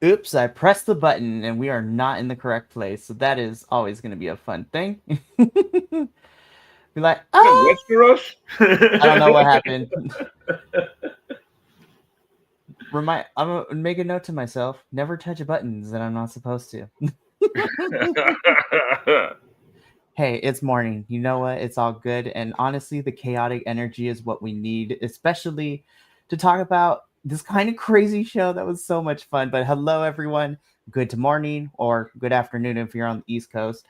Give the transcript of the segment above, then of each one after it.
Oops, I pressed the button and we are not in the correct place. So that is always going to be a fun thing. Be like, Yeah, ah, Westeros. I don't know what happened. I'm gonna make a note to myself: never touch buttons that I'm not supposed to. Hey, it's morning. You know what? It's all good. And honestly, the chaotic energy is what we need, especially to talk about this kind of crazy show that was so much fun. But hello, everyone. Good morning or good afternoon if you're on the East Coast.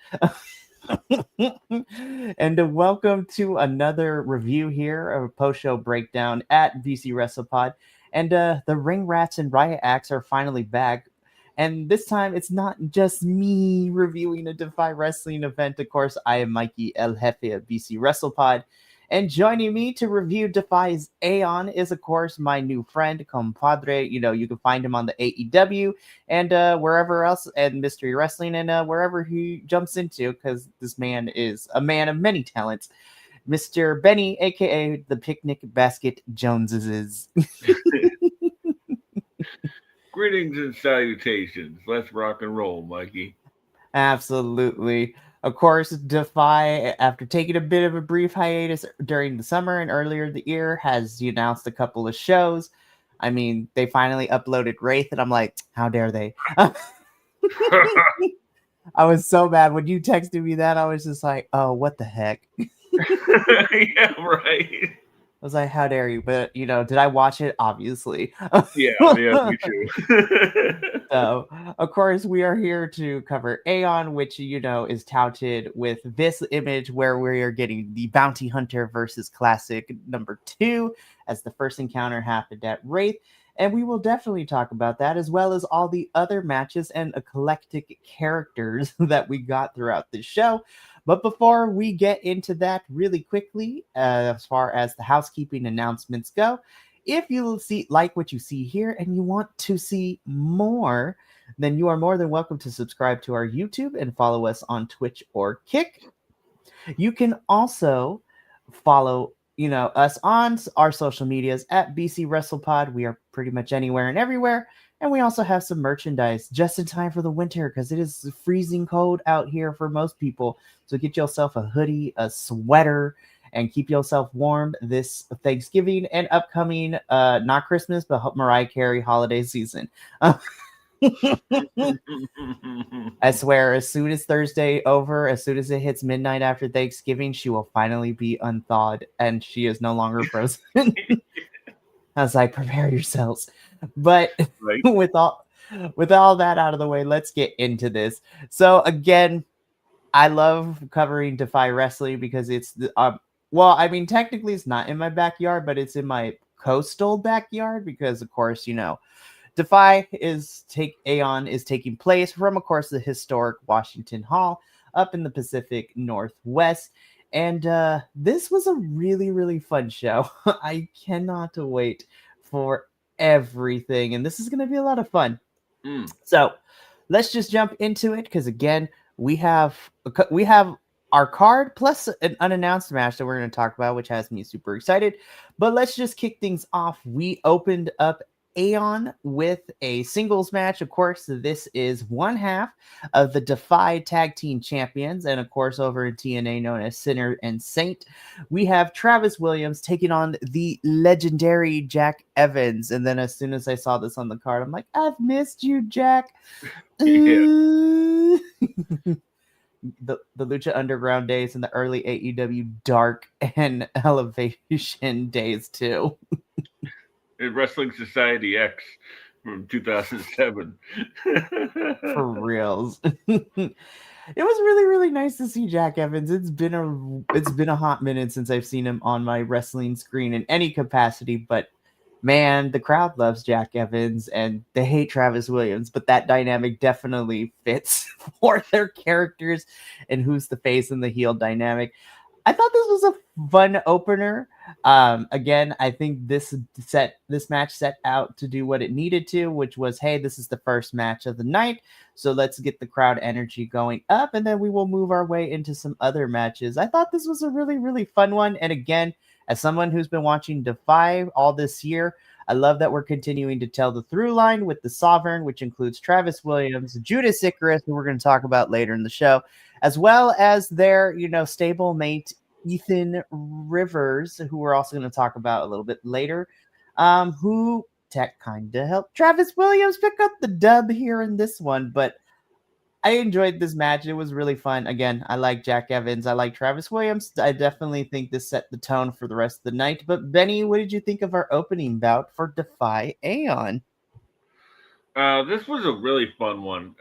And welcome to another review here of a post show breakdown at BC WrestlePod. And the Ring Rats and Riot Acts are finally back. And this time, it's not just me reviewing a Defy Wrestling event. Of course, I am Mikey El Jefe of BC WrestlePod. And joining me to review Defy's AEON is, of course, my new friend, compadre. You know, you can find him on the AEW and wherever else, and Mystery Wrestling, and wherever he jumps into, because this man is a man of many talents. Mr. Benny, aka the Picnic Basket Joneses. Greetings and salutations. Let's rock and roll, Mikey. Absolutely. Of course, Defy, after taking a bit of a brief hiatus during the summer and earlier the year, has announced a couple of shows. I mean, they finally uploaded Wraith, and I'm like, how dare they? I was so mad when you texted me that. I was just like, oh, what the heck? Yeah, right. I was like, how dare you? But, you know, did I watch it? Obviously. Yeah, yeah, me too. So, of course, we are here to cover Aeon, which, you know, is touted with this image where we are getting the Bounty Hunter versus Classic number 2 as the first encounter happened at Wraith. And we will definitely talk about that as well as all the other matches and eclectic characters that we got throughout the show. But before we get into that really quickly, as far as the housekeeping announcements go, if you see like what you see here and you want to see more, then you are more than welcome to subscribe to our YouTube and follow us on Twitch or Kick. You can also follow, you know, us on our social medias at BC WrestlePod. We are pretty much anywhere and everywhere. And we also have some merchandise just in time for the winter because it is freezing cold out here for most people. So get yourself a hoodie, a sweater, and keep yourself warm this Thanksgiving and upcoming, not Christmas, but Mariah Carey holiday season. I swear, as soon as Thursday over, as soon as it hits midnight after Thanksgiving, she will finally be unthawed and she is no longer frozen. I was like, prepare yourselves. But Right. with all that out of the way, let's get into this. So again, I love covering Defy Wrestling because it's well, I mean, technically it's not in my backyard, but it's in my coastal backyard because, of course, you know, Aeon is taking place from, of course, the historic Washington Hall up in the Pacific Northwest. And this was a really, really fun show. I cannot wait for everything. And this is going to be a lot of fun. Mm. So let's just jump into it because, again, we have our card plus an unannounced match that we're going to talk about, which has me super excited. But let's just kick things off. We opened up Aeon with a singles match. Of course, this is one half of the Defy Tag Team Champions, and of course, over in TNA known as Sinner and Saint, we have Travis Williams taking on the legendary Jack Evans. And then as soon as I saw this on the card, I'm like, I've missed you, Jack. Yeah. The Lucha Underground days and the early AEW Dark and Elevation days too. In Wrestling Society X from 2007. For reals. It was really, really nice to see Jack Evans. It's been a hot minute since I've seen him on my wrestling screen in any capacity, but man, the crowd loves Jack Evans and they hate Travis Williams, but that dynamic definitely fits for their characters and who's the face and the heel dynamic. I thought this was a fun opener. Again, I think this match set out to do what it needed to, which was, hey, this is the first match of the night, so let's get the crowd energy going up, and then we will move our way into some other matches. I thought this was a really, really fun one, and again, as someone who's been watching Defy all this year, I love that we're continuing to tell the through line with the Sovereign, which includes Travis Williams, Judas Icarus, who we're going to talk about later in the show, as well as their, stable mate Ethan Rivers, who we're also going to talk about a little bit later, who tech kind of helped Travis Williams pick up the dub here in this one. But I enjoyed this match. It was really fun. Again, I like Jack Evans. I like Travis Williams. I definitely think this set the tone for the rest of the night. But Benny, what did you think of our opening bout for DEFY AEON? This was a really fun one.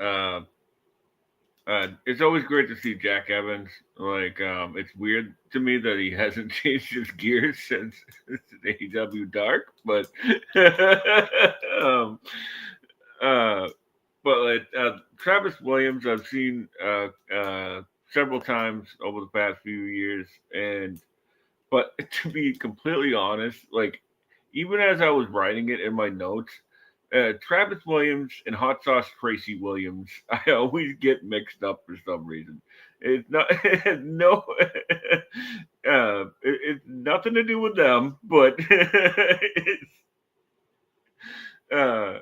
It's always great to see Jack Evans. It's weird to me that he hasn't changed his gear since AEW Dark, but um, uh, Travis Williams, I've seen several times over the past few years, but to be completely honest, even as I was writing it in my notes, Travis Williams and Hot Sauce Tracy Williams, I always get mixed up for some reason. It's not no, it's nothing to do with them, but uh,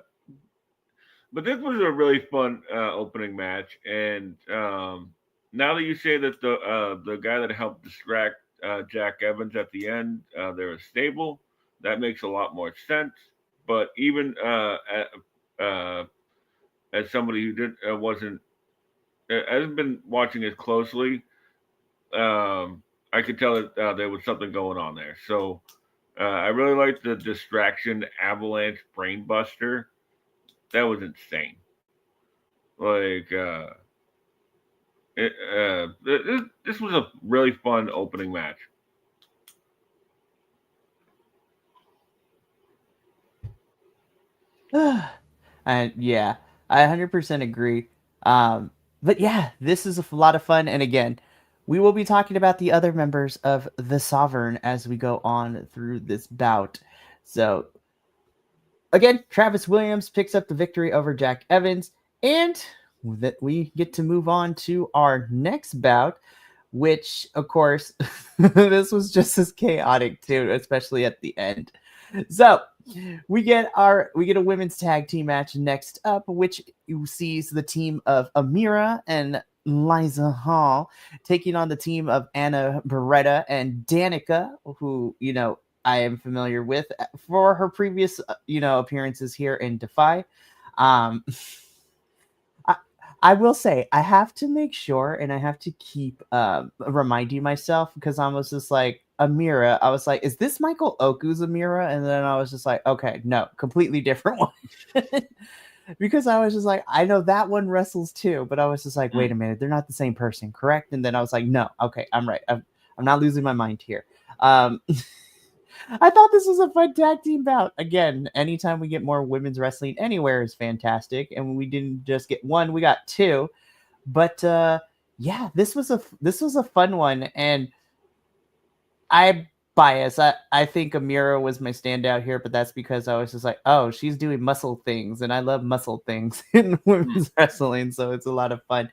but this was a really fun opening match, and now that you say that the guy that helped distract Jack Evans at the end, they're a stable, that makes a lot more sense. But even as somebody who wasn't hasn't been watching as closely, I could tell that there was something going on there. So I really liked the distraction avalanche brainbuster. That was insane. Like this was a really fun opening match. And yeah, I 100% agree. But yeah, this is a lot of fun. And again, we will be talking about the other members of the Sovereign as we go on through this bout. So again, Travis Williams picks up the victory over Jack Evans, and that we get to move on to our next bout, which of course this was just as chaotic too, especially at the end. So we get a women's tag team match next up, which sees the team of Amira and Liza Hall taking on the team of Anna Beretta and Danica, who I am familiar with for her previous appearances here in DEFY. Um, I will say I have to make sure, and I have to keep reminding myself, because I was just like, Amira, I was like, is this Michael Oku's Amira? And then I was just like, okay, no, completely different one. Because I was just like, I know that one wrestles too, but I was just like, wait a minute, they're not the same person, correct? And then I was like, no, okay, I'm right. I'm not losing my mind here. I thought this was a fun tag team bout. Again, anytime we get more women's wrestling anywhere is fantastic. And we didn't just get one, we got two. But yeah, this was a fun one. And I'm biased. I think Amira was my standout here, but that's because I was just like, oh, she's doing muscle things, and I love muscle things in women's wrestling, so it's a lot of fun.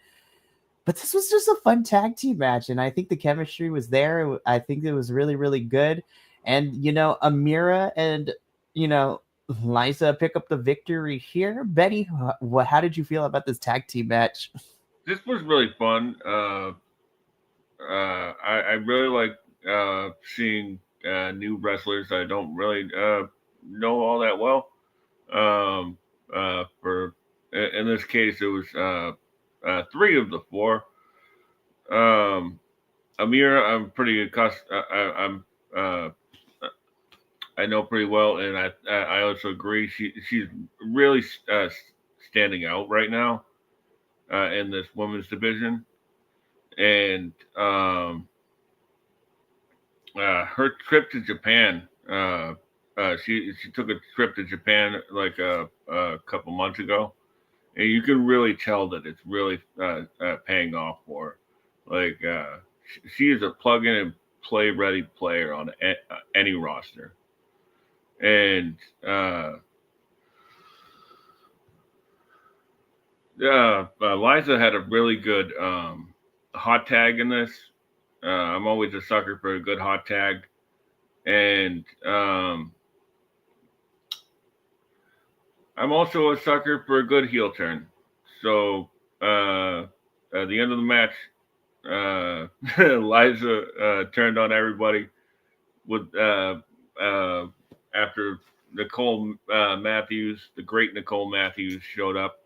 But this was just a fun tag team match, and I think the chemistry was there. I think it was really, really good. And Amira and Liza pick up the victory here. Betty, how did you feel about this tag team match? This was really fun. I really like seeing new wrestlers I don't really know all that well. For in this case, it was three of the four. Amira, I'm pretty accustomed. I know pretty well, and I also agree. She's really standing out right now in this women's division, and her trip to Japan. She took a trip to Japan like a couple months ago, and you can really tell that it's really paying off for her. She is a plug-in and play-ready player on any roster, and Liza had a really good hot tag in this. I'm always a sucker for a good hot tag, and I'm also a sucker for a good heel turn. So at the end of the match, Liza turned on everybody with uh, after Nicole Matthews, the great Nicole Matthews, showed up,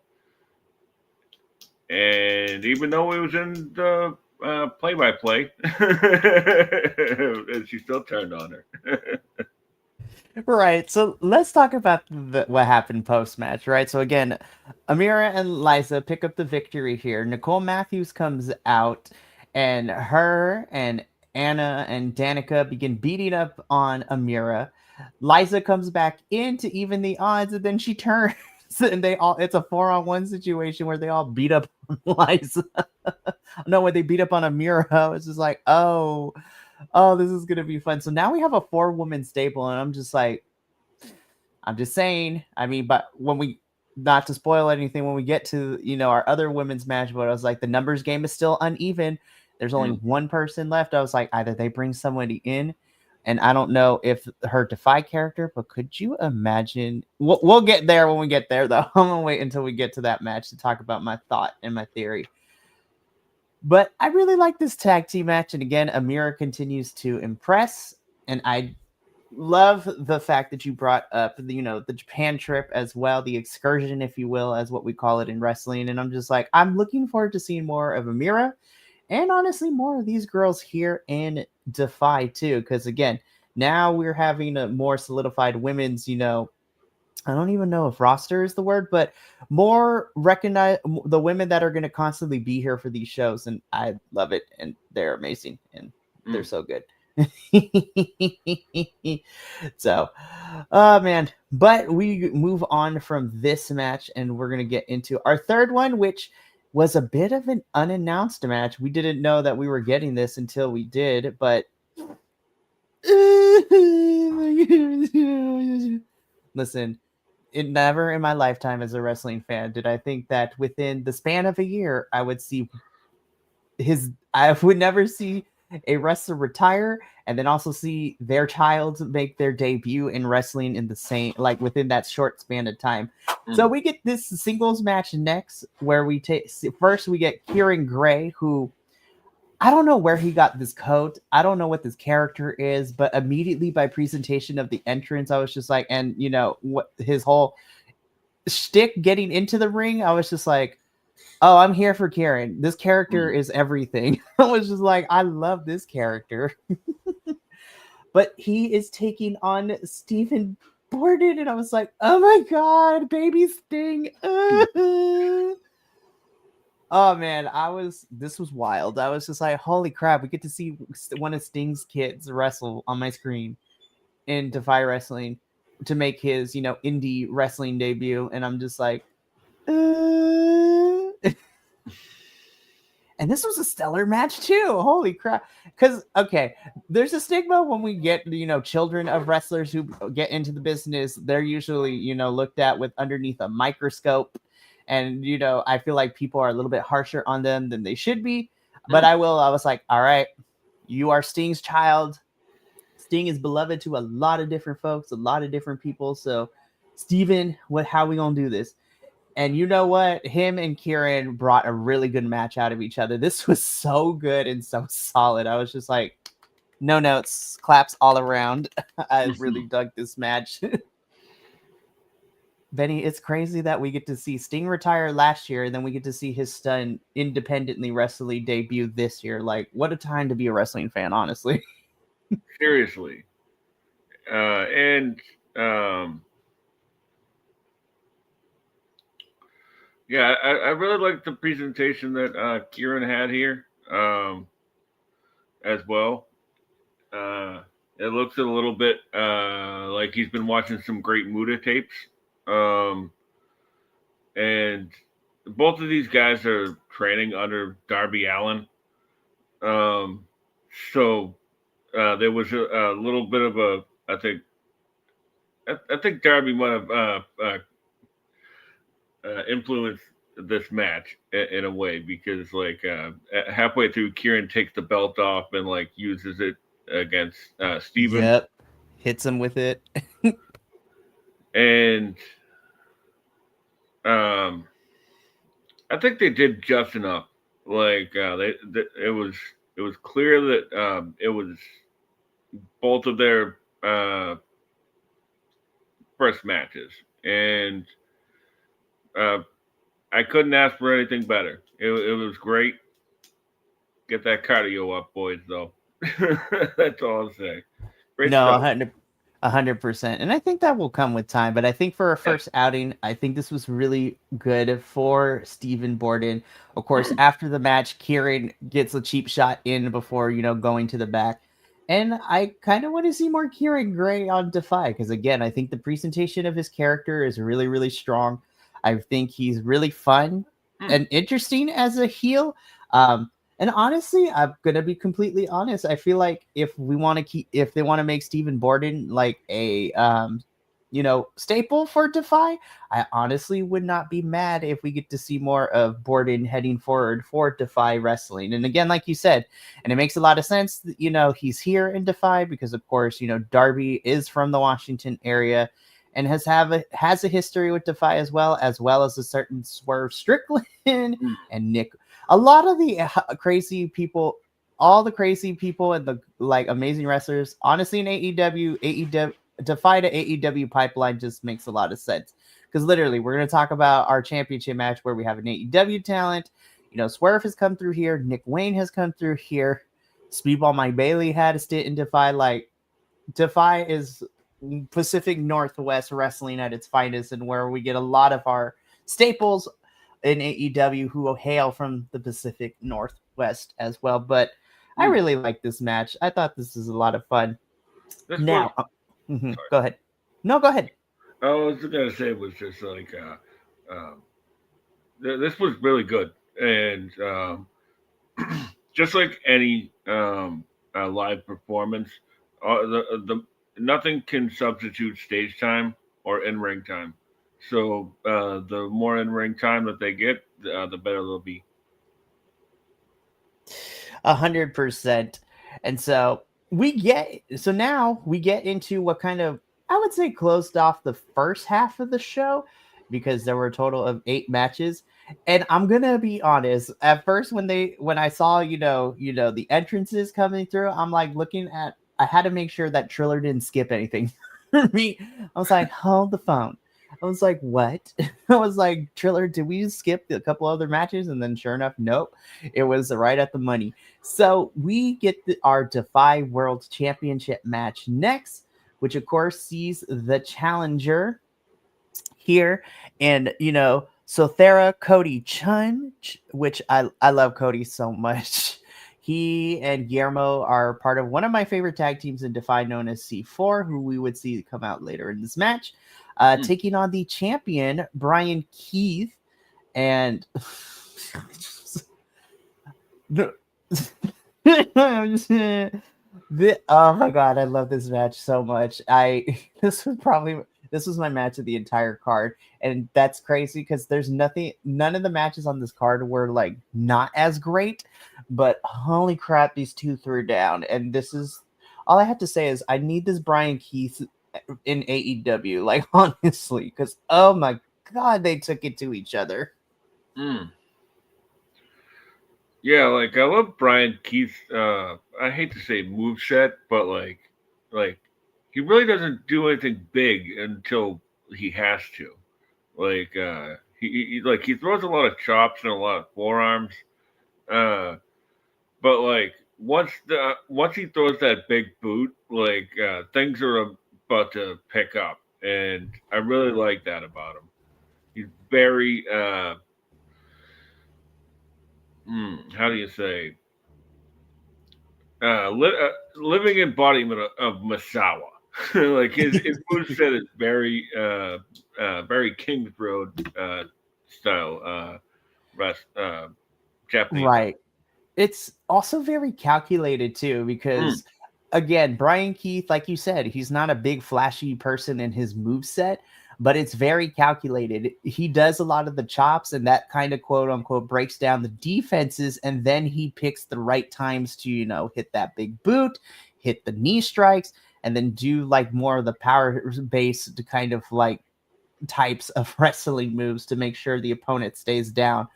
and even though it was in the play-by-play, she still turned on her. Right. So let's talk about what happened post match, right? So again, Amira and Liza pick up the victory here. Nicole Matthews comes out, and her and Anna and Danica begin beating up on Amira. Liza comes back in to even the odds, and then she turns. And it's a 4-on-1 situation where they all beat up on Liza. No, when they beat up on Amira, it's just like, oh, this is gonna be fun. So now we have a 4-woman stable, and I'm just saying. I mean, but when we, not to spoil anything, when we get to our other women's match, but I was like, the numbers game is still uneven. There's only one person left. I was like, either they bring somebody in, and I don't know if her DEFY character, but could you imagine? We'll get there when we get there, though. I'm gonna wait until we get to that match to talk about my thought and my theory. But I really like this tag team match. And again, Amira continues to impress. And I love the fact that you brought up, the Japan trip as well, the excursion, if you will, as what we call it in wrestling. And I'm just like, I'm looking forward to seeing more of Amira and honestly more of these girls here in DEFY too. Because again, now we're having a more solidified women's, I don't even know if roster is the word, but more recognize the women that are going to constantly be here for these shows, and I love it, and they're amazing, and they're so good. So, oh man, but we move on from this match, and we're going to get into our third one, which was a bit of an unannounced match. We didn't know that we were getting this until we did, but listen, it never in my lifetime as a wrestling fan did I think that within the span of a year I would never see a wrestler retire and then also see their child make their debut in wrestling in the same, like, within that short span of time. So we get this singles match next where we first we get Kieran Gray, who I don't know where he got this coat. I don't know what this character is, but immediately by presentation of the entrance, I was just like, and what his whole shtick getting into the ring, I was just like, oh, I'm here for Kieran. This character is everything. I was just like, I love this character. But he is taking on Stephen Borden, and I was like, oh my god, baby Sting. Oh man, this was wild. I was just like, holy crap, we get to see one of Sting's kids wrestle on my screen in DEFY Wrestling to make his, indie wrestling debut. And I'm just like, And this was a stellar match too. Holy crap. Because, okay, there's a stigma when we get, children of wrestlers who get into the business. They're usually, looked at with underneath a microscope. And, I feel like people are a little bit harsher on them than they should be. But I was like, all right, you are Sting's child. Sting is beloved to a lot of different folks, a lot of different people. So, Steven, how we going to do this? And you know what? Him and Kieran brought a really good match out of each other. This was so good and so solid. I was just like, no notes, claps all around. I really dug this match. Benny, it's crazy that we get to see Sting retire last year, and then we get to see his son independently wrestling debut this year. Like, what a time to be a wrestling fan, honestly. Seriously. Yeah, I really like the presentation that Kieran had here as well. It looks a little bit like he's been watching some great Muda tapes. And both of these guys are training under Darby Allin. So there was a little bit of I think Darby might have influenced this match in a way, because like halfway through, Kieran takes the belt off and like uses it against Steven. Yep. Hits him with it. And I think they did just enough. Like it was clear that it was both of their first matches, and uh, I couldn't ask for anything better. It was great. Get that cardio up, boys. Though that's all I'll say. Great No, stuff. 100%. And I think that will come with time. But I think for a Yes. first outing, I think this was really good for Stephen Borden. Of course, after the match, Kieran gets a cheap shot in before, going to the back. And I kind of want to see more Kieran Gray on Defy because, again, I think the presentation of his character is really, really strong. I think he's really fun Mm. and interesting as a heel. Um, and honestly, I'm gonna be completely honest. I feel like if they want to make Stephen Borden like a staple for Defy, I honestly would not be mad if we get to see more of Borden heading forward for Defy Wrestling. And again, like you said, and it makes a lot of sense that, he's here in Defy because of course, Darby is from the Washington area and has a history with Defy as well as a certain Swerve Strickland Mm. and Nick. A lot of the crazy people, all the crazy people and the like amazing wrestlers, honestly, in AEW Defy to AEW pipeline just makes a lot of sense. Because literally, we're going to talk about our championship match where we have an AEW talent. Swerve has come through here. Nick Wayne has come through here. Speedball Mike Bailey had a stint in Defy. Like, Defy is Pacific Northwest wrestling at its finest, and where we get a lot of our staples in AEW who hail from the Pacific Northwest as well. But I Mm. really like this match. I thought this was a lot of fun. This was. Now, go ahead. No, go ahead. I was gonna say it was just like this was really good, and just like any live performance, the nothing can substitute stage time or in ring time. So the more in ring time that they get, the better they'll be. 100%. And now we get into what kind of, I would say, closed off the first half of the show because there were a total of 8 matches. And I'm gonna be honest, at first when I saw, the entrances coming through, I'm like I had to make sure that Triller didn't skip anything for me. I was like, hold the phone. I was like, what? I was like, Triller, did we skip a couple other matches? And then sure enough, nope. It was right at the money. So we get our Defy World Championship match next, which of course sees the challenger here. And, Sothera Cody Chun, which I love Cody so much. He and Guillermo are part of one of my favorite tag teams in Defy, known as C4, who we would see come out later in this match, taking on the champion, Brian Keith. And oh my god, I love this match so much. This was my match of the entire card, and that's crazy because none of the matches on this card were like not as great, but holy crap, these two threw down. And this is all I have to say is I need this Brian Keith in AEW, like honestly, because oh my god, they took it to each other. Mm. Yeah, like I love Brian Keith's. I hate to say moveset, but like he really doesn't do anything big until he has to. Like he throws a lot of chops and a lot of forearms. Uh, but like once he throws that big boot, like things are about to pick up, and I really like that about him. He's very how do you say living embodiment of Masawa. Like his moveset is very very King's Road style rest Japanese. Right. It's also very calculated too, Mm, because again, Brian Keith, like you said, he's not a big flashy person in his move set, but it's very calculated. He does a lot of the chops, and that kind of quote unquote breaks down the defenses, and then he picks the right times to, hit that big boot, hit the knee strikes, and then do like more of the power base to kind of like types of wrestling moves to make sure the opponent stays down.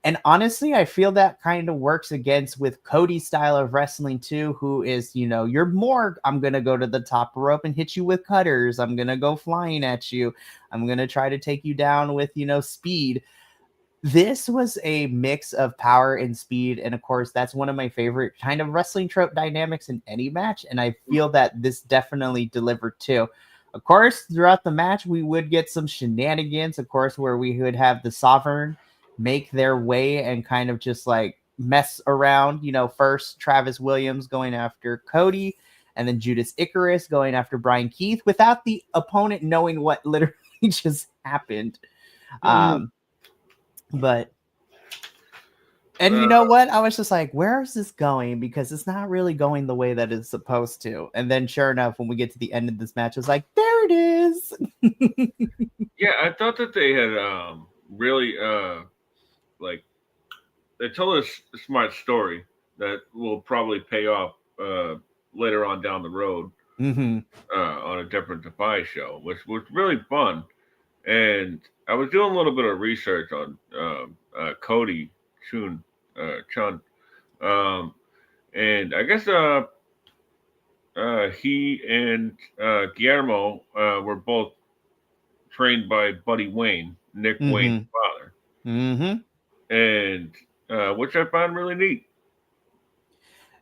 And honestly, I feel that kind of works against with Cody's style of wrestling too, who is, you're more, I'm going to go to the top rope and hit you with cutters. I'm going to go flying at you. I'm going to try to take you down with, speed. This was a mix of power and speed. And of course, that's one of my favorite kind of wrestling trope dynamics in any match. And I feel that this definitely delivered too. Of course, throughout the match, we would get some shenanigans, of course, where we would have the Sovereign make their way and kind of just like mess around. First Travis Williams going after Cody, and then Judas Icarus going after Brian Keith without the opponent knowing what literally just happened. But you know what? I was just like, where is this going? Because it's not really going the way that it's supposed to. And then sure enough, when we get to the end of this match, it's like, there it is. Yeah, I thought that they had really they told us a smart story that will probably pay off later on down the road on a different DEFY show, which was really fun. And I was doing a little bit of research on Cody Chun, and I guess he and Guillermo were both trained by Buddy Wayne, Nick Wayne's father, and which I found really neat.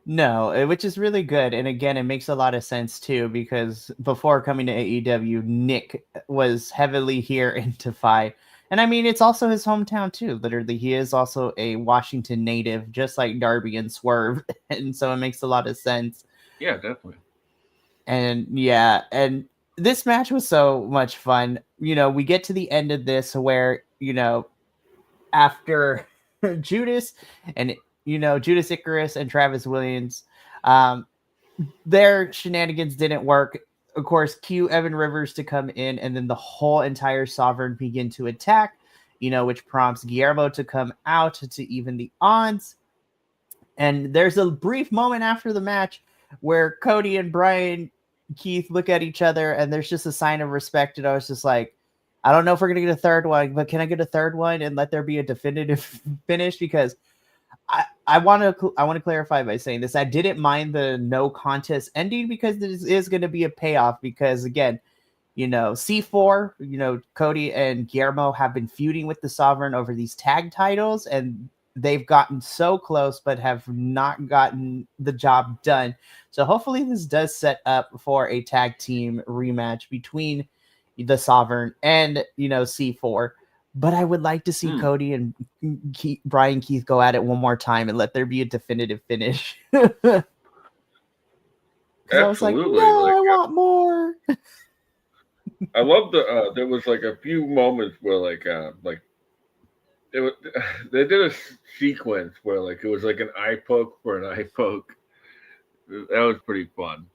No, which is really good. And again, it makes a lot of sense too, because before coming to AEW, Nick was heavily here in DEFY. And I mean, it's also his hometown too. Literally, he is also a Washington native, just like Darby and Swerve. And so it makes a lot of sense. Yeah, definitely. And yeah, and this match was so much fun. We get to the end of this where, after Judas and Judas Icarus and Travis Williams, their shenanigans didn't work. Of course, cue Evan Rivers to come in, and then the whole entire Sovereign begin to attack, which prompts Guillermo to come out to even the odds. And there's a brief moment after the match where Cody and Brian Keith look at each other, and there's just a sign of respect. And I was just like, I don't know if we're going to get a third one, but can I get a third one and let there be a definitive finish? Because I want to clarify by saying this. I didn't mind the no contest ending because this is going to be a payoff. Because again, C4, Cody and Guillermo have been feuding with the Sovereign over these tag titles, and they've gotten so close, but have not gotten the job done. So hopefully this does set up for a tag team rematch between the Sovereign and, C4. But I would like to see Cody and Brian Keith go at it one more time and let there be a definitive finish. I was like, no, I want more. I love there was like a few moments where they did a sequence where it was like an eye poke for an eye poke. That was pretty fun.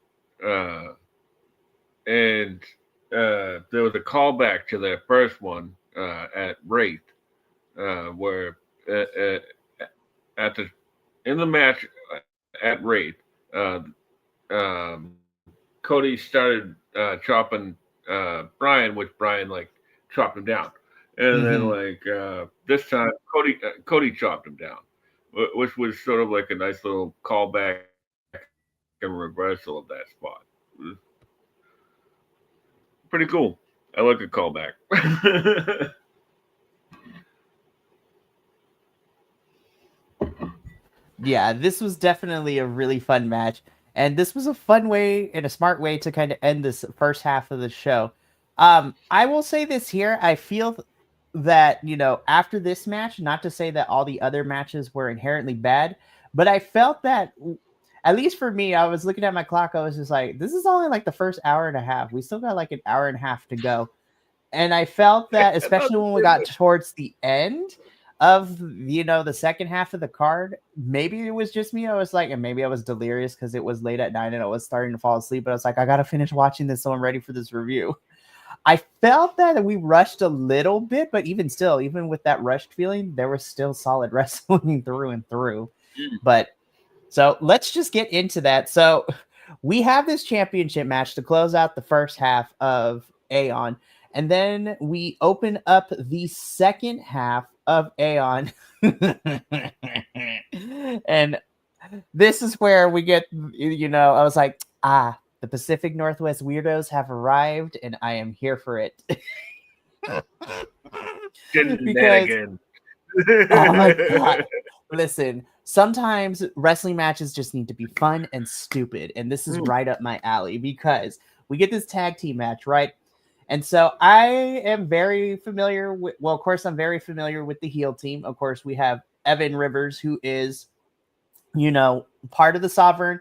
And there was a callback to their first one at Wraith, where in the match at Wraith, Cody started chopping Brian, which Brian chopped him down, and then this time Cody chopped him down, which was sort of like a nice little callback and reversal of that spot. It was pretty cool. I like a callback. Yeah, this was definitely a really fun match. And this was a fun way and a smart way to kind of end this first half of the show. I will say this here. I feel that, after this match, not to say that all the other matches were inherently bad, but I felt that, at least for me, I was looking at my clock. I was just like, this is only the first hour and a half. We still got an hour and a half to go. And I felt that, especially when we got towards the end of, the second half of the card, maybe it was just me. I was like, and maybe I was delirious because it was late at night and I was starting to fall asleep. But I was like, I got to finish watching this so I'm ready for this review. I felt that we rushed a little bit, but even still, even with that rushed feeling, there was still solid wrestling through and through. But so let's just get into that. So we have this championship match to close out the first half of AEON. And then we open up the second half of AEON. And this is where we get, I was like, the Pacific Northwest weirdos have arrived, and I am here for it. Because, oh my God. Listen, sometimes wrestling matches just need to be fun and stupid. And this is right up my alley because we get this tag team match, right? And so I am very familiar with, well, of course, I'm very familiar with the heel team. Of course, we have Evan Rivers, who is, part of the Sovereign.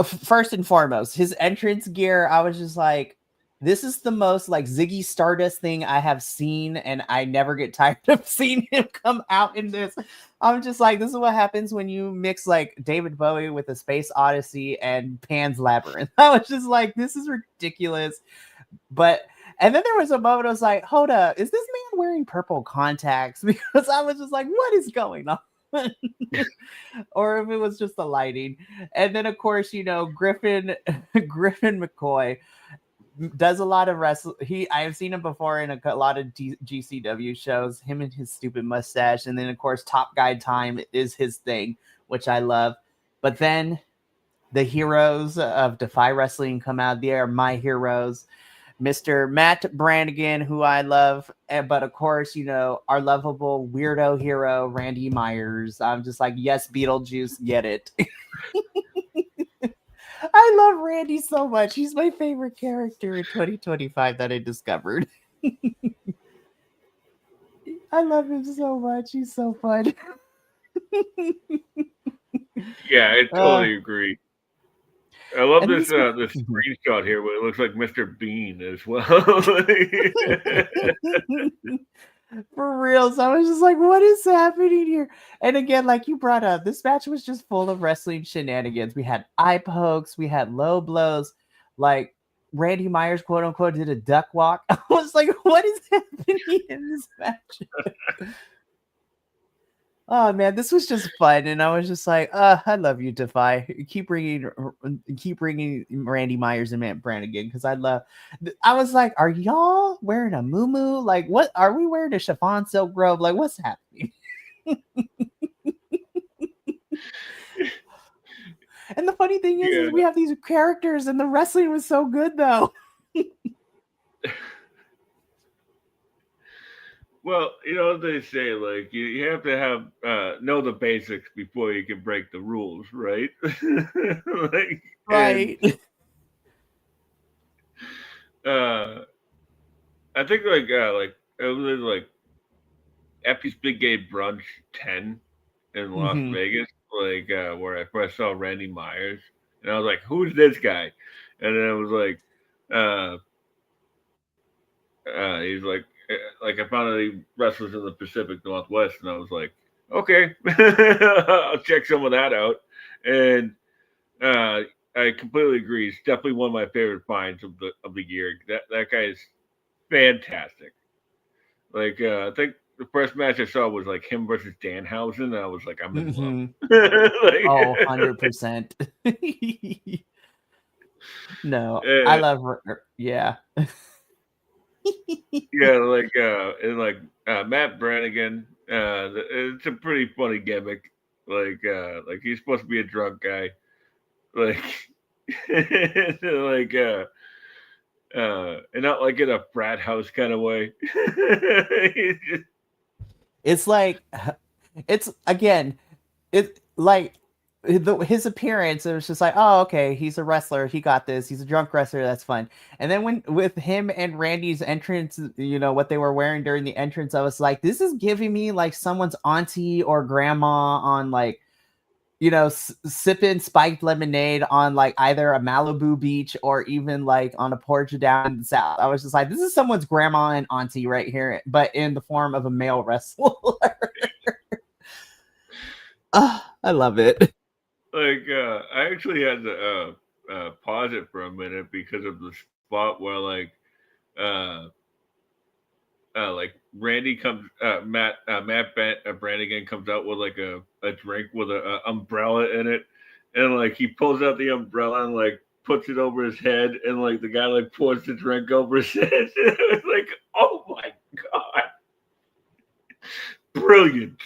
First and foremost, his entrance gear, I was just like, this is the most like Ziggy Stardust thing I have seen, and I never get tired of seeing him come out in this. I'm just like, this is what happens when you mix like David Bowie with a Space Odyssey and Pan's Labyrinth. I was just like, this is ridiculous. And then there was a moment I was like, hold up, is this man wearing purple contacts? Because I was just like, what is going on? Or if it was just the lighting. And then of course, Griffin McCoy does a lot of wrestling. I have seen him before in a lot of GCW shows, him and his stupid mustache. And then of course, Top Guide Time is his thing, which I love. But then the heroes of DEFY Wrestling come out. They are my heroes. Mr. Matt Brannigan, who I love, but of course, our lovable weirdo hero, Randy Myers. I'm just like, yes, Beetlejuice, get it. I love Randy so much. He's my favorite character in 2025 that I discovered. I love him so much. He's so fun. Yeah, I totally agree. I love this screenshot here where it looks like Mr. Bean as well. For real. So I was just like, what is happening here? And again, like you brought up, this match was just full of wrestling shenanigans. We had eye pokes, we had low blows, like Randy Myers, quote unquote, did a duck walk. I was like, what is happening in this match? Oh man, this was just fun, and I was just like, I love you, DEFY. Keep bringing Randy Myers and Matt Brannigan because I was like, are y'all wearing a muumuu? Like, what are we wearing a chiffon silk robe? Like, what's happening? And the funny thing is we have these characters, and the wrestling was so good though. Well, they say, like, you have to have know the basics before you can break the rules, right? Like, right. I think like it was like Effie's Big Gay Brunch 10 in Las Vegas, like where I first saw Randy Myers, and I was like, who's this guy? And then it was like, he's like I found out he wrestles in the Pacific Northwest, and I was like, okay, I'll check some of that out. And I completely agree. He's definitely one of my favorite finds of the year. That guy is fantastic. Like I think the first match I saw was like him versus Danhausen, and I was like, I'm in love. Like, 100%. No, I love her. Yeah. Yeah, like and like Matt Brannigan, it's a pretty funny gimmick. Like he's supposed to be a drunk guy, like like and not like in a frat house kind of way. It's like, it's again, it's like his appearance, it was just like, oh, okay, he's a wrestler, he got this, he's a drunk wrestler, that's fun. And then when with him and Randy's entrance, what they were wearing during the entrance, I was like, this is giving me like someone's auntie or grandma on like, sipping spiked lemonade on like either a Malibu beach or even like on a porch down in the South. I was just like, this is someone's grandma and auntie right here, but in the form of a male wrestler. I love it. Like I actually had to pause it for a minute because of the spot where like Randy comes, Matt Brannigan comes out with like a drink with a umbrella in it, and like he pulls out the umbrella and like puts it over his head, and like the guy like pours the drink over his head. It's like, oh my god, brilliant.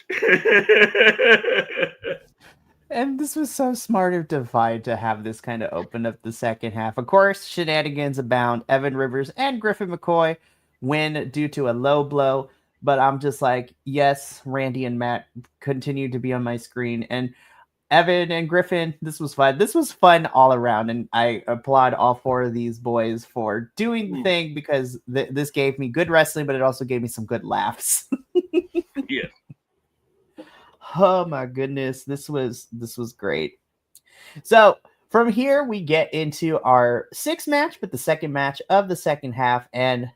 And this was so smart of DeFi to have this kind of open up the second half. Of course, shenanigans abound. Evan Rivers and Griffin McCoy win due to a low blow. But I'm just like, yes, Randy and Matt continue to be on my screen. And Evan and Griffin, this was fun. This was fun all around. And I applaud all four of these boys for doing the thing, because this gave me good wrestling, but it also gave me some good laughs. Yes. Oh my goodness, this was great. So from here we get into our sixth match, but the second match of the second half. And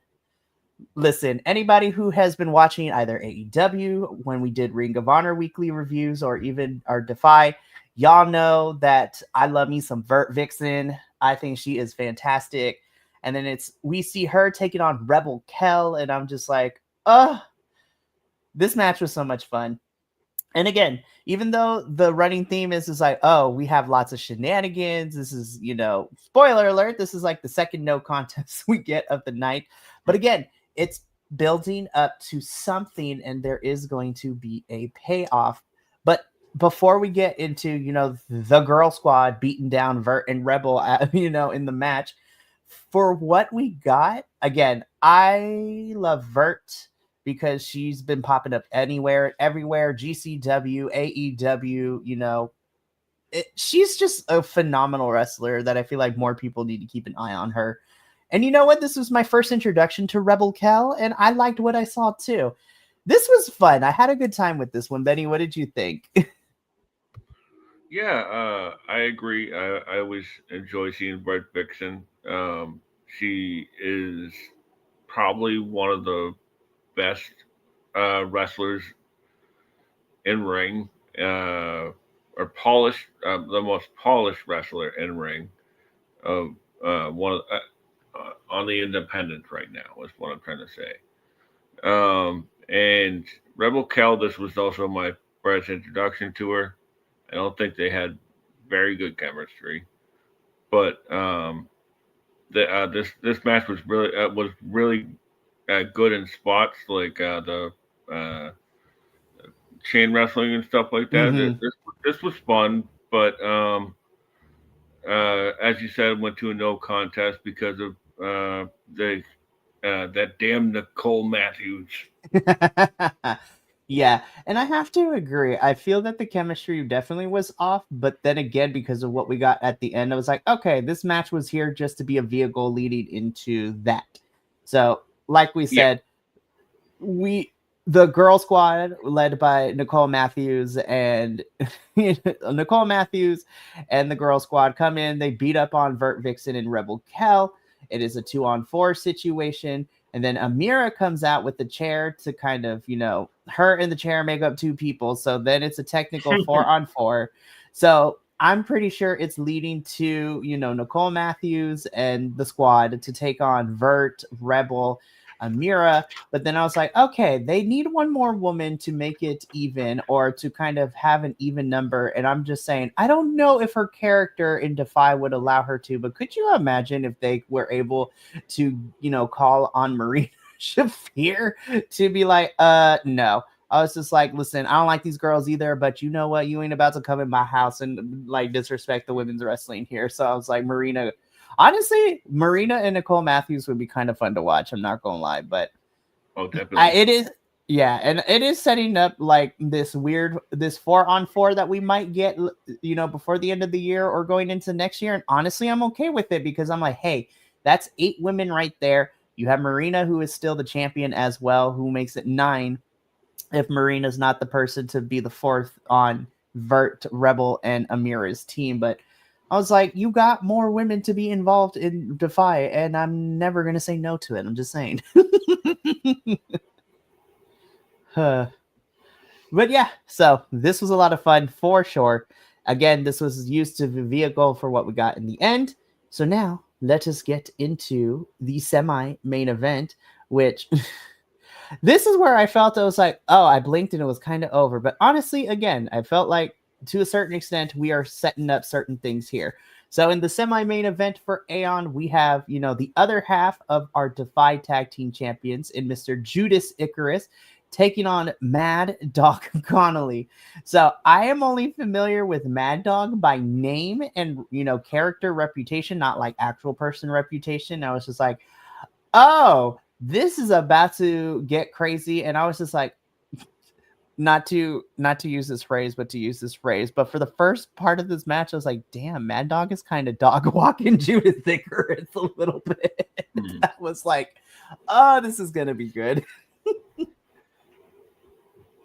listen, anybody who has been watching either AEW when we did Ring of Honor weekly reviews or even our DeFy, y'all know that I love me some Vert Vixen. I think she is fantastic. And then we see her taking on Rebel Kell, and I'm just like, this match was so much fun. And again, even though the running theme is like, oh, we have lots of shenanigans. This is, spoiler alert, this is like the second no contest we get of the night. But again, it's building up to something, and there is going to be a payoff. But before we get into, the girl squad beating down Vert and Rebel, in the match, for what we got, again, I love Vert, because she's been popping up everywhere, GCW, AEW, she's just a phenomenal wrestler that I feel like more people need to keep an eye on her. And you know what? This was my first introduction to Rebel Kell, and I liked what I saw too. This was fun. I had a good time with this one. Benny, what did you think? Yeah, I agree. I always enjoy seeing Vert Vixen. She is probably one of the best wrestlers in ring, or polished, the most polished wrestler in ring of one of on the independent right now is what I'm trying to say. And Rebel Kell, this was also my first introduction to her. I don't think they had very good chemistry, but this match was really good in spots, like the chain wrestling and stuff like that. Mm-hmm. This was fun, but as you said, went to a no contest because of that damn Nicole Matthews. Yeah, and I have to agree. I feel that the chemistry definitely was off, but then again, because of what we got at the end, I was like, okay, this match was here just to be a vehicle leading into that. So, like we said, the girl squad led by Nicole Matthews and Nicole Matthews and the girl squad come in. They beat up on Vert Vixen and Rebel Kell. It is a 2-on-4 situation. And then Amira comes out with the chair to kind of, her and the chair make up two people. So then it's a technical 4-on-4. So I'm pretty sure it's leading to, Nicole Matthews and the squad to take on Vert, Rebel, Amira. But then I was like, okay, they need one more woman to make it even, or to kind of have an even number. And I'm just saying, I don't know if her character in DeFy would allow her to, but could you imagine if they were able to, call on Marina Shafir to be like, no. I was just like, listen, I don't like these girls either, but you know what? You ain't about to come in my house and like disrespect the women's wrestling here. So I was like, Marina. Honestly, Marina and Nicole Matthews would be kind of fun to watch. I'm not gonna lie, but definitely. It is, yeah, and it is setting up like this 4-on-4 that we might get, before the end of the year or going into next year. And honestly, I'm okay with it, because I'm like, hey, that's 8 women right there. You have Marina, who is still the champion as well, who makes it 9. If Marina's not the person to be the 4th on Vert, Rebel, and Amira's team, but I was like, you got more women to be involved in DeFy, and I'm never going to say no to it. I'm just saying. But yeah, so this was a lot of fun for sure. Again, this was used to the vehicle for what we got in the end. So now let us get into the semi-main event, which this is where I felt I was like, oh, I blinked and it was kind of over. But honestly, again, I felt like to a certain extent, we are setting up certain things here. So in the semi-main event for AEON, we have, the other half of our DEFY Tag Team Champions in Mr. Judas Icarus taking on Mad Dog Connolly. So I am only familiar with Mad Dog by name and, character reputation, not like actual person reputation. I was just like, oh, this is about to get crazy. And I was just like, not to use this phrase, but to use this phrase. But for the first part of this match, I was like, damn, Mad Dog is kind of dog walking Judas Icarus a little bit. I was like, oh, this is gonna be good.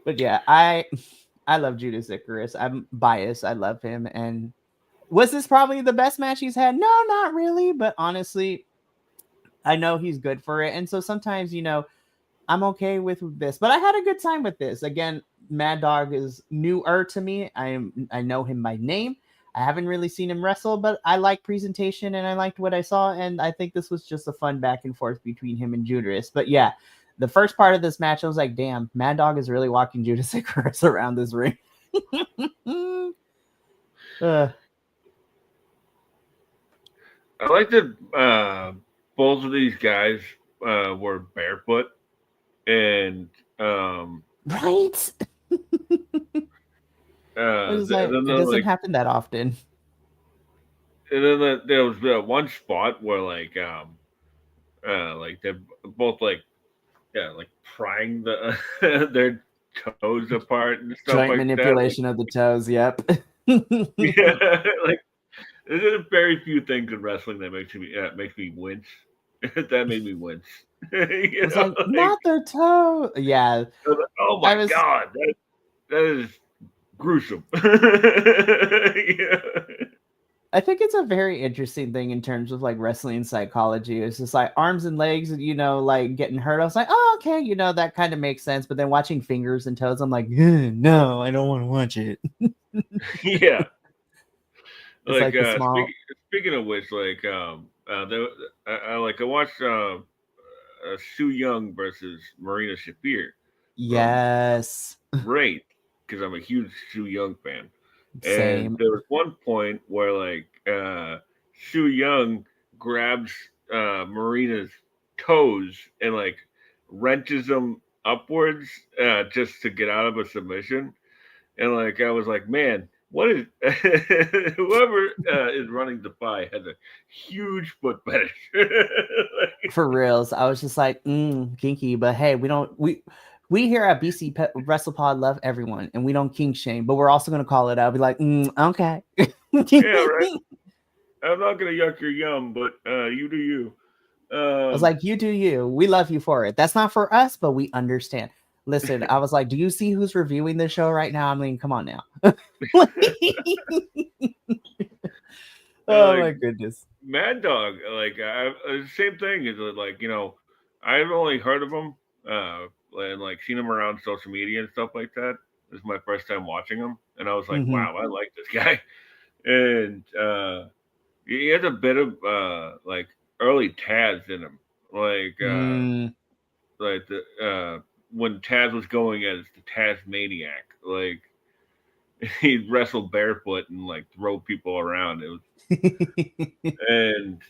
But yeah, I love Judas Icarus. I'm biased. I love him. And was this probably the best match he's had? No, not really. But honestly, I know he's good for it. And so sometimes, I'm okay with this, but I had a good time with this. Again, Mad Dog is newer to me. I know him by name. I haven't really seen him wrestle, but I like presentation and I liked what I saw. And I think this was just a fun back and forth between him and Judas. But yeah, the first part of this match, I was like, damn, Mad Dog is really walking Judas Icarus around this ring. I like that both of these guys were barefoot. And right, it doesn't happen that often. And then there was one spot where like they're both like prying their toes apart and stuff. Joint like manipulation that. of the toes. Yep. Yeah, like there's very few things in wrestling that makes me wince. That made me wince. It's like, not their toe. Yeah. Like, oh my god, that is gruesome. Yeah. I think it's a very interesting thing in terms of like wrestling psychology. It's just like arms and legs, like getting hurt. I was like, oh, okay, that kind of makes sense. But then watching fingers and toes, I'm like, no, I don't want to watch it. Yeah. It's like small... speaking of which, I watched Su Yung versus Marina Shafir. Yes. Great, because I'm a huge Su Yung fan. Same. And there was one point where Su Yung grabs Marina's toes and wrenches them upwards just to get out of a submission. And I was like, man, what is whoever is running DEFY has a huge foot fetish. For reals. I was just like, kinky, but hey, we here at BC WrestlePod love everyone, and we don't kink shame, but we're also going to call it out. Be like, okay. Yeah, right. I'm not going to yuck your yum, but you do you. I was like, you do you. We love you for it. That's not for us, but we understand. Listen, I was like, do you see who's reviewing the show right now? I mean, come on now. Oh, my goodness. Mad Dog, same thing is I've only heard of him and seen him around social media and stuff like that. This is my first time watching him, and I was like, wow, I like this guy. And he has a bit of early Taz in him, when Taz was going as the Taz Maniac, he'd wrestle barefoot and throw people around. It was, and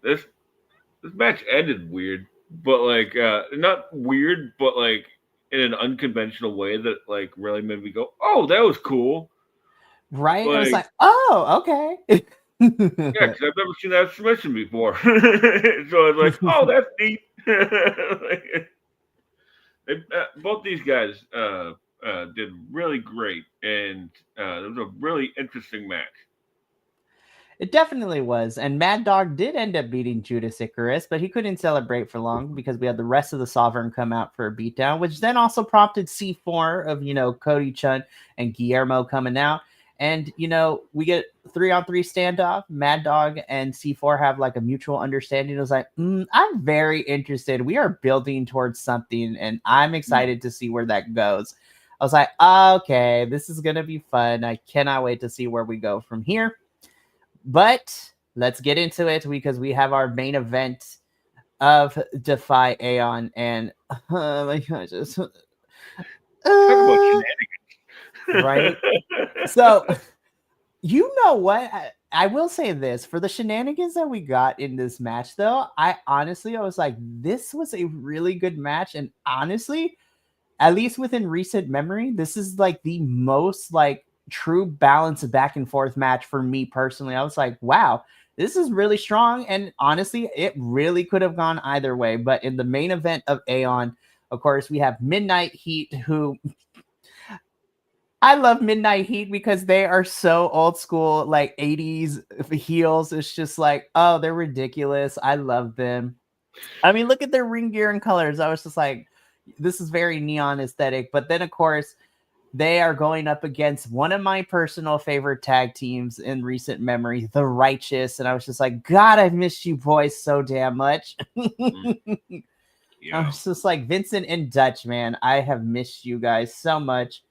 this match ended weird, but not weird, but in an unconventional way that really made me go, oh, that was cool. Right? I was like, oh, okay. Yeah, because I've never seen that submission before. So I was like, oh, that's neat. Both these guys did really great, and it was a really interesting match. It definitely was. And Mad Dog did end up beating Judas Icarus, but he couldn't celebrate for long because we had the rest of the Sovereign come out for a beatdown, which then also prompted C4 of, Cody Chun and Guillermo coming out. And, we get 3-on-3 standoff. Mad Dog and C4 have a mutual understanding. It was like, I'm very interested. We are building towards something, and I'm excited to see where that goes. I was like, okay, this is going to be fun. I cannot wait to see where we go from here. But let's get into it because we have our main event of DEFY AEON. And, oh my gosh. Right? So, you know what? I will say this for the shenanigans that we got in this match, though. I was like, this was a really good match, and honestly, at least within recent memory, this is like the most like true balance back and forth match for me personally. I was like, wow, this is really strong, and honestly, it really could have gone either way. But in the main event of AEON, of course, we have Midnight Heat, who I love Midnight Heat because they are so old school, like 80s heels. It's just like, oh, they're ridiculous. I love them. I mean, look at their ring gear and colors. I was just like, this is very neon aesthetic. But then, of course, they are going up against one of my personal favorite tag teams in recent memory, The Righteous. And I was just like, God, I've missed you boys so damn much. I was just like, Vincent and Dutch, man, I have missed you guys so much.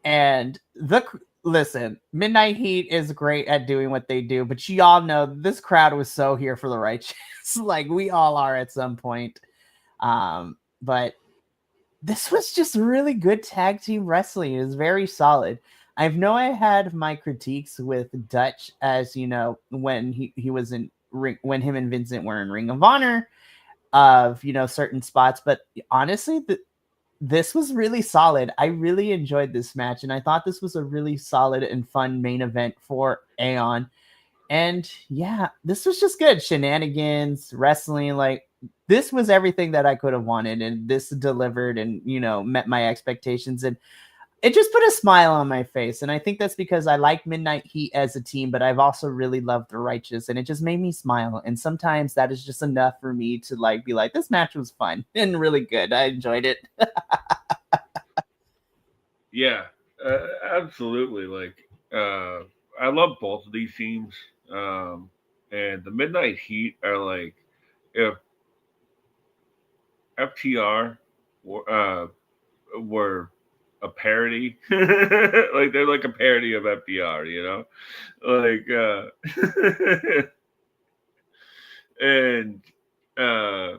And listen, Midnight Heat is great at doing what they do, but y'all know this crowd was so here for The Righteous. Like we all are at some point. But this was just really good tag team wrestling. It was very solid. I know I had my critiques with Dutch, as you know, when he was in ring, when him and Vincent were in Ring of Honor, of certain spots. But honestly, this was really solid. I really enjoyed this match, and I thought this was a really solid and fun main event for AEON. And yeah, this was just good. Shenanigans, wrestling, like this was everything that I could have wanted, and this delivered and met my expectations, and it just put a smile on my face. And I think that's because I like Midnight Heat as a team, but I've also really loved The Righteous, and it just made me smile. And sometimes that is just enough for me to like be like, this match was fun and really good. I enjoyed it. Yeah, absolutely. Like, I love both of these teams. And the Midnight Heat are like, if FTR were a parody, like they're like a parody of FTR, like, and uh,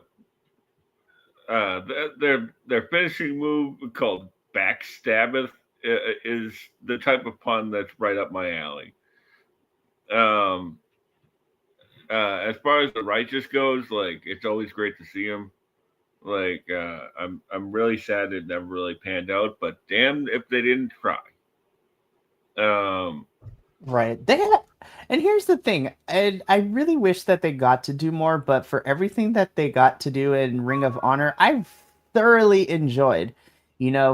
their finishing move called backstabbeth is the type of pun that's right up my alley. Um, as far as the Righteous goes, like it's always great to see him. Like I'm really sad it never really panned out, but damn if they didn't try. Um, Right. And here's the thing. I really wish that they got to do more, but for everything that they got to do in Ring of Honor, I've thoroughly enjoyed.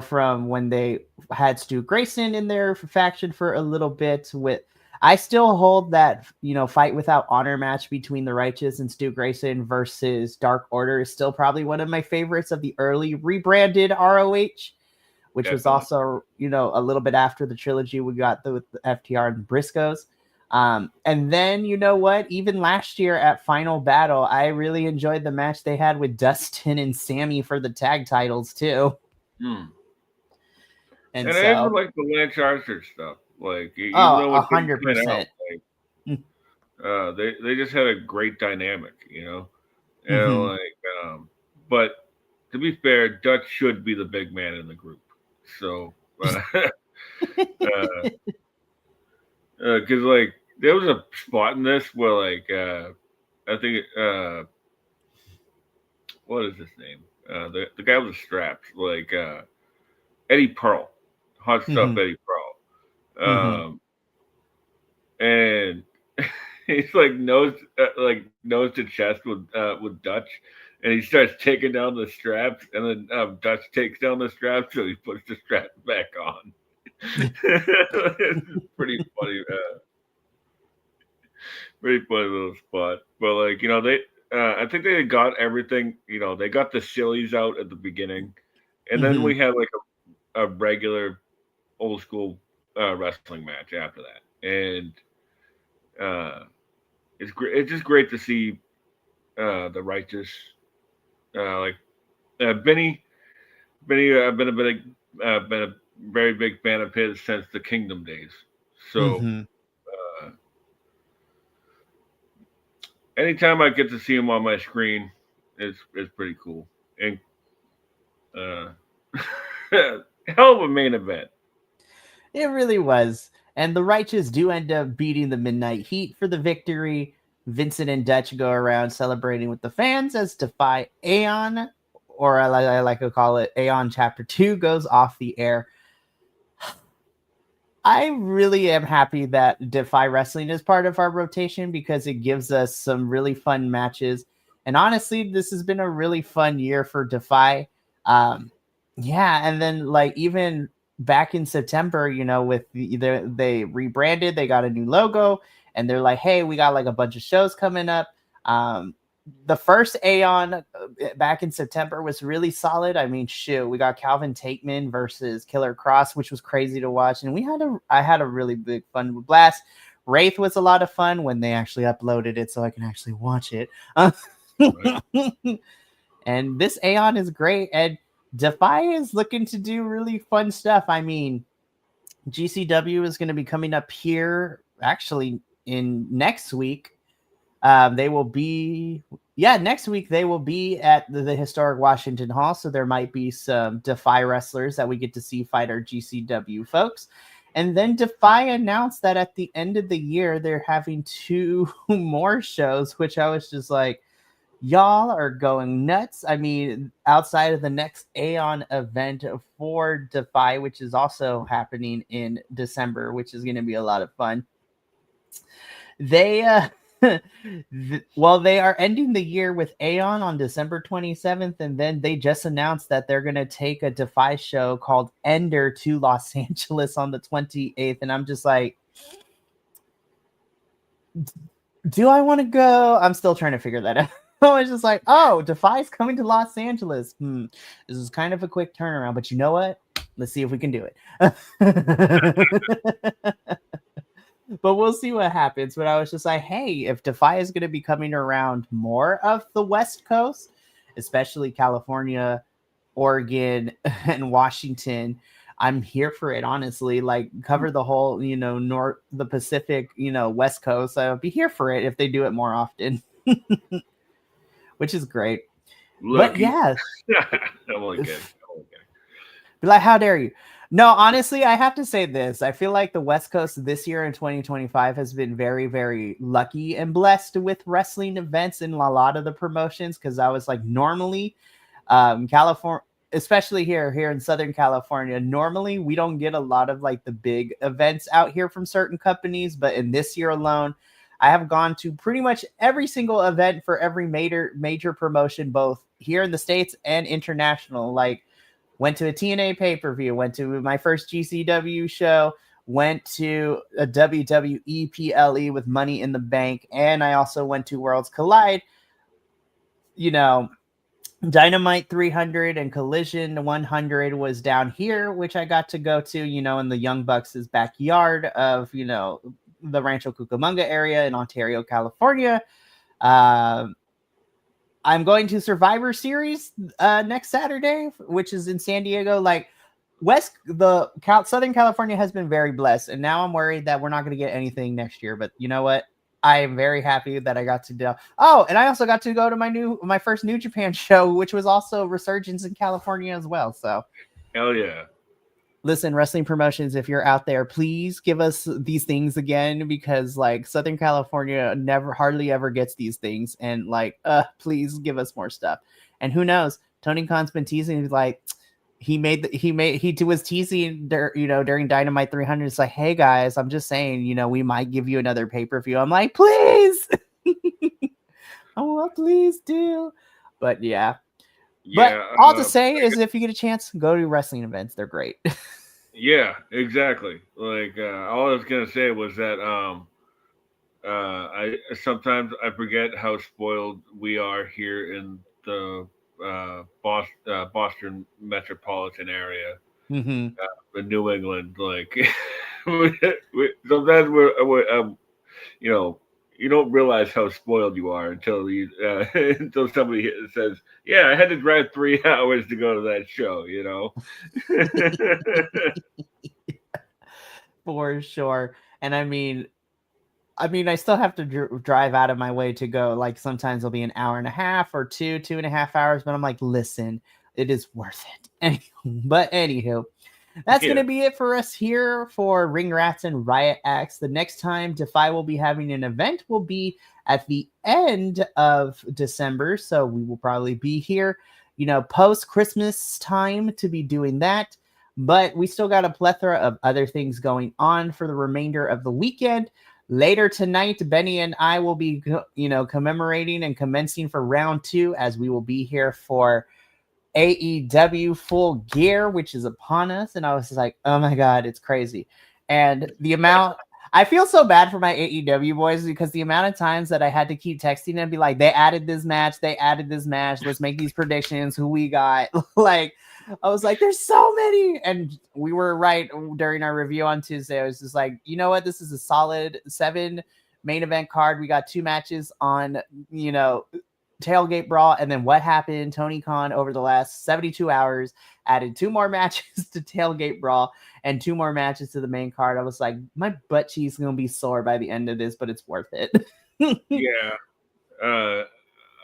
From when they had Stu Grayson in their faction for a little bit with I still hold that, fight without honor match between the Righteous and Stu Grayson versus Dark Order is still probably one of my favorites of the early rebranded ROH, which was Definitely. also, a little bit after the trilogy we got with the FTR and Briscoes. And then, you know what? Even last year at Final Battle, I really enjoyed the match they had with Dustin and Sammy for the tag titles, too. Hmm. And And I so, even like the Lance Archer stuff. Like even oh, though it didn't pan out, 100%. like they just had a great dynamic, and Mm-hmm. like but to be fair, Dutch should be the big man in the group. So, because like there was a spot in this where like I think what is his name? The guy with the straps, like Eddie Pearl, hot stuff Mm-hmm. Eddie Pearl, Mm-hmm. and he's like nose to chest with Dutch, and he starts taking down the straps, and then Dutch takes down the straps, so he puts the straps back on. It's pretty funny, pretty funny little spot. But like they, I think they got everything. They got the sillies out at the beginning, and then Mm-hmm. we had like a regular old school wrestling match after that, and uh, it's great. It's just great to see the Righteous, like Benny. Benny, I've been a very big fan of his since the Kingdom days. So Mm-hmm. uh, anytime I get to see him on my screen, it's pretty cool. And uh, hell of a main event. It really was. And the Righteous do end up beating the Midnight Heat for the victory. Vincent and Dutch go around celebrating with the fans as Defy AEON, or I like to call it AEON Chapter 2, goes off the air. I really am happy that Defy Wrestling is part of our rotation because it gives us some really fun matches. And honestly, this has been a really fun year for Defy. Yeah, and then like even back in September, with they rebranded, they got a new logo, and they're like, hey, we got like a bunch of shows coming up. The first AEON back in September was really solid. I mean, shoot, we got Calvin Takeman versus Killer Cross, which was crazy to watch, and I had a really big fun blast. Wraith was a lot of fun when they actually uploaded it, so I can actually watch it. And this AEON is great, and Defy is looking to do really fun stuff. I mean, GCW is going to be coming up here actually in next week. They will be, next week they will be at the historic Washington Hall. So there might be some Defy wrestlers that we get to see fight our GCW folks. And then Defy announced that at the end of the year, they're having 2 more shows, which I was just like, y'all are going nuts. I mean, outside of the next AEON event for Defy, which is also happening in December, which is going to be a lot of fun. They they are ending the year with AEON on December 27th, and then they just announced that they're going to take a Defy show called Ender to Los Angeles on the 28th, and I'm just like, do I want to go? I'm still trying to figure that out. I was just like, oh, Defy's coming to Los Angeles. This is kind of a quick turnaround, but you know what? Let's see if we can do it. But we'll see what happens. But I was just like, hey, if Defy is going to be coming around more of the West Coast, especially California, Oregon, and Washington, I'm here for it, honestly. Like, cover the whole, the Pacific, West Coast. I'll be here for it if they do it more often. Which is great. Lucky. But yeah. I'm only kidding. Be like, how dare you? No, honestly, I have to say this. I feel like the West Coast this year in 2025 has been very, very lucky and blessed with wrestling events in a lot of the promotions. Because I was like, normally, California, especially here in Southern California, normally we don't get a lot of like the big events out here from certain companies. But in this year alone, I have gone to pretty much every single event for every major promotion, both here in the States and international. Like, went to a TNA pay-per-view, went to my first GCW show, went to a WWE PLE with Money in the Bank, and I also went to Worlds Collide. Dynamite 300 and Collision 100 was down here, which I got to go to, in the Young Bucks' backyard of, the Rancho Cucamonga area in Ontario, California. I'm going to Survivor Series next Saturday, which is in San Diego. Like, Southern California has been very blessed, and now I'm worried that we're not going to get anything next year. But you know what? I am very happy that I got to do. Oh, and I also got to go to my first New Japan show, which was also Resurgence in California as well. So, hell yeah. Listen, wrestling promotions, if you're out there, please give us these things again, because like Southern California hardly ever gets these things, and like, please give us more stuff. And who knows? Tony Khan's been teasing, like he was teasing, during Dynamite 300. It's like, hey guys, I'm just saying, we might give you another pay-per-view. I'm like, please, oh well, please do. But yeah. But all to say is, if you get a chance, go to wrestling events. They're great. Yeah, exactly. Like, all I was gonna say was that I sometimes forget how spoiled we are here in the Boston metropolitan area, mm-hmm. In New England. Like, sometimes we're you don't realize how spoiled you are until until somebody says, yeah, I had to drive 3 hours to go to that show, For sure. And I mean, I still have to drive out of my way to go. Like, sometimes it'll be an hour and a half or 2.5 hours, but I'm like, listen, it is worth it. But anywho, That's going to be it for us here for Ring Rats and Riot Acts. The next time DEFY will be having an event will be at the end of December. So we will probably be here, post Christmas time to be doing that. But we still got a plethora of other things going on for the remainder of the weekend. Later tonight, Benny and I will be, commemorating and commencing for round 2 as we will be here for AEW Full Gear, which is upon us. And I was just like, oh my God, it's crazy. And the amount, I feel so bad for my AEW boys because the amount of times that I had to keep texting and be like, they added this match, let's make these predictions, who we got. Like, I was like, there's so many. And we were right during our review on Tuesday. I was just like, you know what? This is a solid 7 main event card. We got 2 matches on, Tailgate Brawl. And then what happened? Tony Khan over the last 72 hours added 2 more matches to Tailgate Brawl and 2 more matches to the main card. I was like, my butt cheeks is going to be sore by the end of this, but it's worth it. Yeah.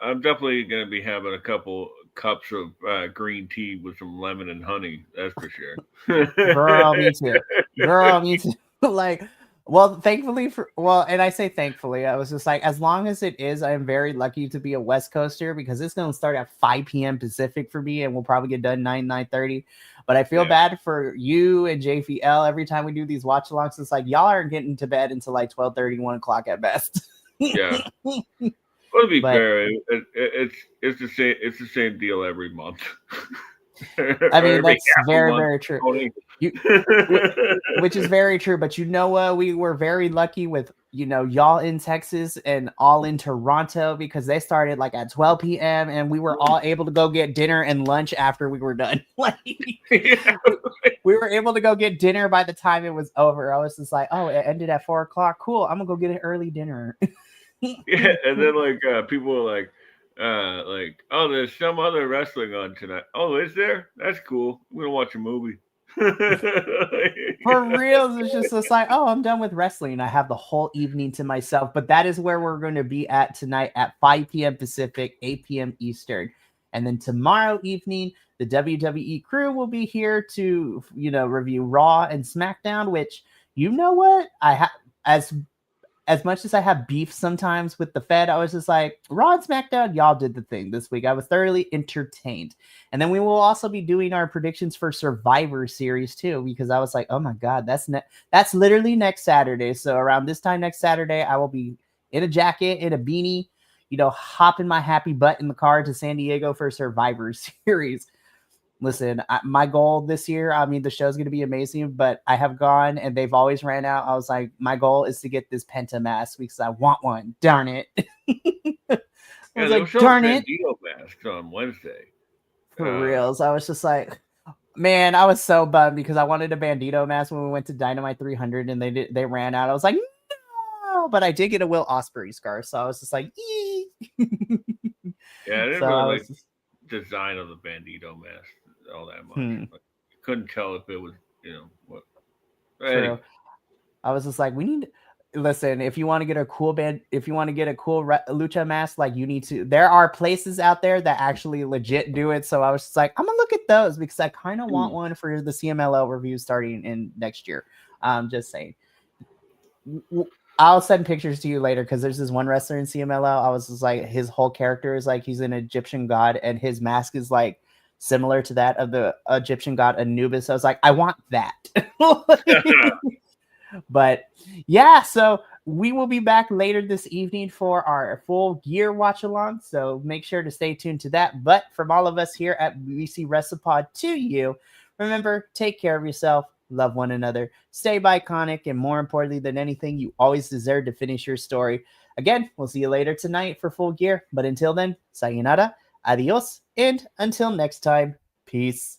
I'm definitely going to be having a couple cups of green tea with some lemon and honey. That's for sure. Girl, me too. Like, well, and I say thankfully, I was just like, as long as it is, I am very lucky to be a West Coaster because it's going to start at 5 p.m. Pacific for me and we'll probably get done 9:30. But I feel bad for you and JVL every time we do these watch alongs. It's like, y'all aren't getting to bed until like 12:30, 1 o'clock at best. Yeah. Well, to be fair, it's the same deal every month. I mean, that's very, very true. Which is very true. But we were very lucky with, y'all in Texas and all in Toronto because they started like at 12 p.m. and we were all able to go get dinner and lunch after we were done. We were able to go get dinner by the time it was over. I was just like, oh, it ended at 4 o'clock. Cool. I'm going to go get an early dinner. Yeah, and then people were like, oh, there's some other wrestling on tonight. Oh, is there? That's cool. We're gonna watch a movie. For real, it's just like, oh, I'm done with wrestling. I have the whole evening to myself. But that is where we're going to be at tonight at 5 p.m. Pacific, 8 p.m. Eastern. And then tomorrow evening, the WWE crew will be here to, review Raw and SmackDown, which, what? I have as much as I have beef sometimes with the Fed, I was just like, Raw and SmackDown, y'all did the thing this week. I was thoroughly entertained. And then we will also be doing our predictions for Survivor Series too, because I was like, oh my God, that's literally next Saturday. So around this time next Saturday, I will be in a jacket, in a beanie, hopping my happy butt in the car to San Diego for Survivor Series. Listen, my goal this year, I mean, the show's going to be amazing, but I have gone and they've always ran out. I was like, my goal is to get this Penta mask because I want one. Darn it. I was like, darn it. Mask on Wednesday. For reals. I was just like, man, I was so bummed because I wanted a Bandito mask when we went to Dynamite 300 and they ran out. I was like, no, but I did get a Will Ospreay scarf. So I was just like, yeah, I didn't really like design of the Bandito mask all that much. But couldn't tell if it was, what. Anyway. I was just like, listen, if you want to get a cool lucha mask, like you need to, there are places out there that actually legit do it. So I was just like, I'm gonna look at those because I kind of want one for the CMLL review starting in next year. Just saying. I'll send pictures to you later because there's this one wrestler in CMLL. I was just like, his whole character is like he's an Egyptian god and his mask is like similar to that of the Egyptian god Anubis. I was like, I want that. But yeah, so we will be back later this evening for our full gear watch along. So make sure to stay tuned to that. But from all of us here at BC WrestlePod to you, remember, take care of yourself, love one another, stay Bi-Conic, and more importantly than anything, you always deserve to finish your story. Again, we'll see you later tonight for full gear. But until then, sayonara, adios, and until next time, peace.